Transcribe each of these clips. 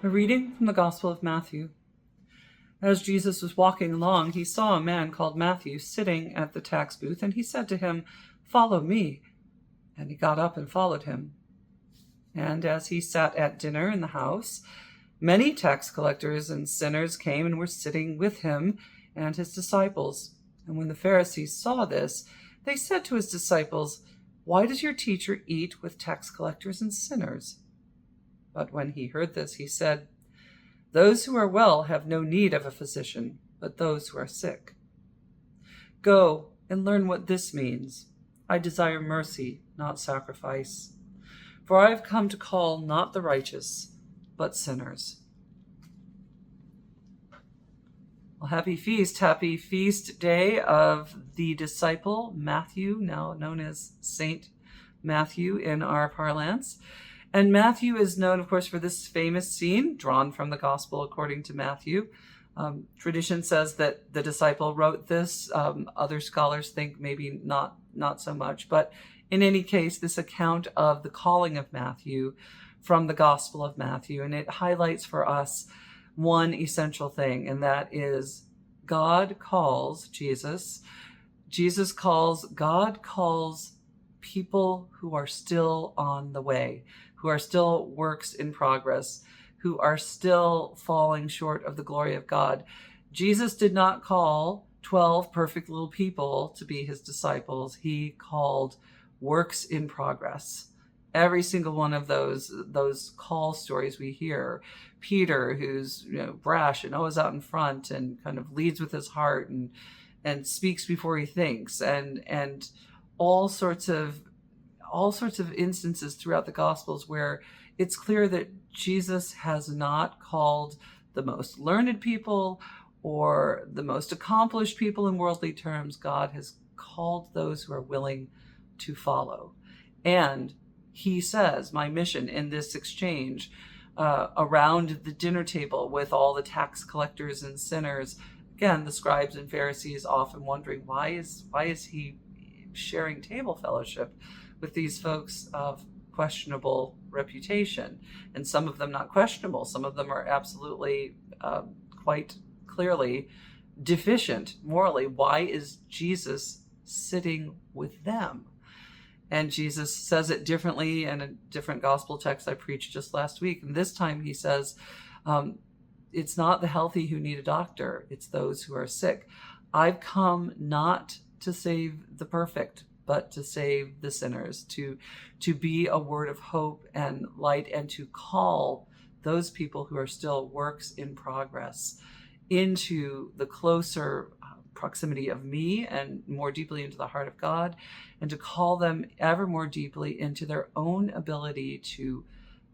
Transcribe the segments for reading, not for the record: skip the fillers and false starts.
A reading from the Gospel of Matthew. As Jesus was walking along, he saw a man called Matthew sitting at the tax booth, and he said to him, "Follow me." And he got up and followed him. And as he sat at dinner in the house, many tax collectors and sinners came and were sitting with him and his disciples. And when the Pharisees saw this, they said to his disciples, "Why does your teacher eat with tax collectors and sinners?" But when he heard this, he said, "Those who are well have no need of a physician, but those who are sick. Go and learn what this means. I desire mercy, not sacrifice. For I have come to call not the righteous, but sinners." Well, happy feast day of the disciple Matthew, now known as Saint Matthew in our parlance. And Matthew is known, of course, for this famous scene drawn from the Gospel according to Matthew. Tradition says that the disciple wrote this. Other scholars think maybe not so much. But in any case, this account of the calling of Matthew from the Gospel of Matthew, and it highlights for us one essential thing, and that is God calls God calls people who are still on the way, who are still works in progress, who are still falling short of the glory of God. Jesus did not call 12 perfect little people to be his disciples. He called works in progress. Every single one of those call stories we hear. Peter, who's brash and always out in front and kind of leads with his heart and speaks before he thinks, and all sorts of instances throughout the Gospels where it's clear that Jesus has not called the most learned people or the most accomplished people in worldly terms. God has called those who are willing to follow. And he says, my mission in this exchange around the dinner table with all the tax collectors and sinners, again, the scribes and Pharisees often wondering, why is he sharing table fellowship with these folks of questionable reputation? And some of them not questionable. Some of them are absolutely quite clearly deficient morally. Why is Jesus sitting with them? And Jesus says it differently in a different gospel text I preached just last week. And this time he says, it's not the healthy who need a doctor, it's those who are sick. I've come not to save the perfect, but to save the sinners, to be a word of hope and light, and to call those people who are still works in progress into the closer proximity of me and more deeply into the heart of God, and to call them ever more deeply into their own ability to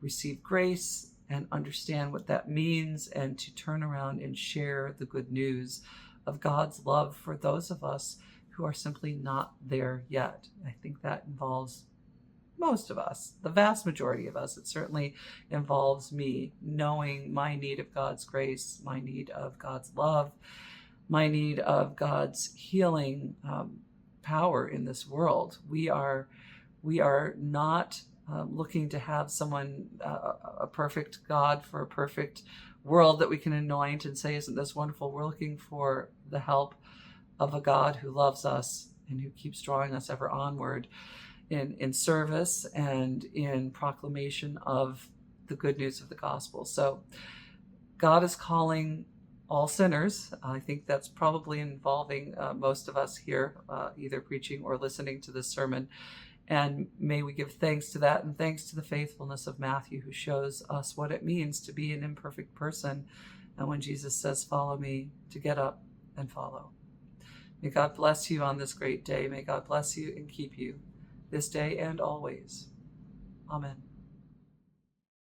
receive grace and understand what that means, and to turn around and share the good news of God's love for those of us who are simply not there yet. I think that involves most of us, the vast majority of us. It certainly involves me, knowing my need of God's grace, my need of God's love, my need of God's healing power in this world. We are not looking to have someone, a perfect God for a perfect world that we can anoint and say, isn't this wonderful? We're looking for the help of a God who loves us and who keeps drawing us ever onward in service and in proclamation of the good news of the gospel. So God is calling all sinners. I think that's probably involving most of us here, either preaching or listening to this sermon. And may we give thanks to that, and thanks to the faithfulness of Matthew, who shows us what it means to be an imperfect person. And when Jesus says, "Follow me," to get up and follow. May God bless you on this great day. May God bless you and keep you this day and always. Amen.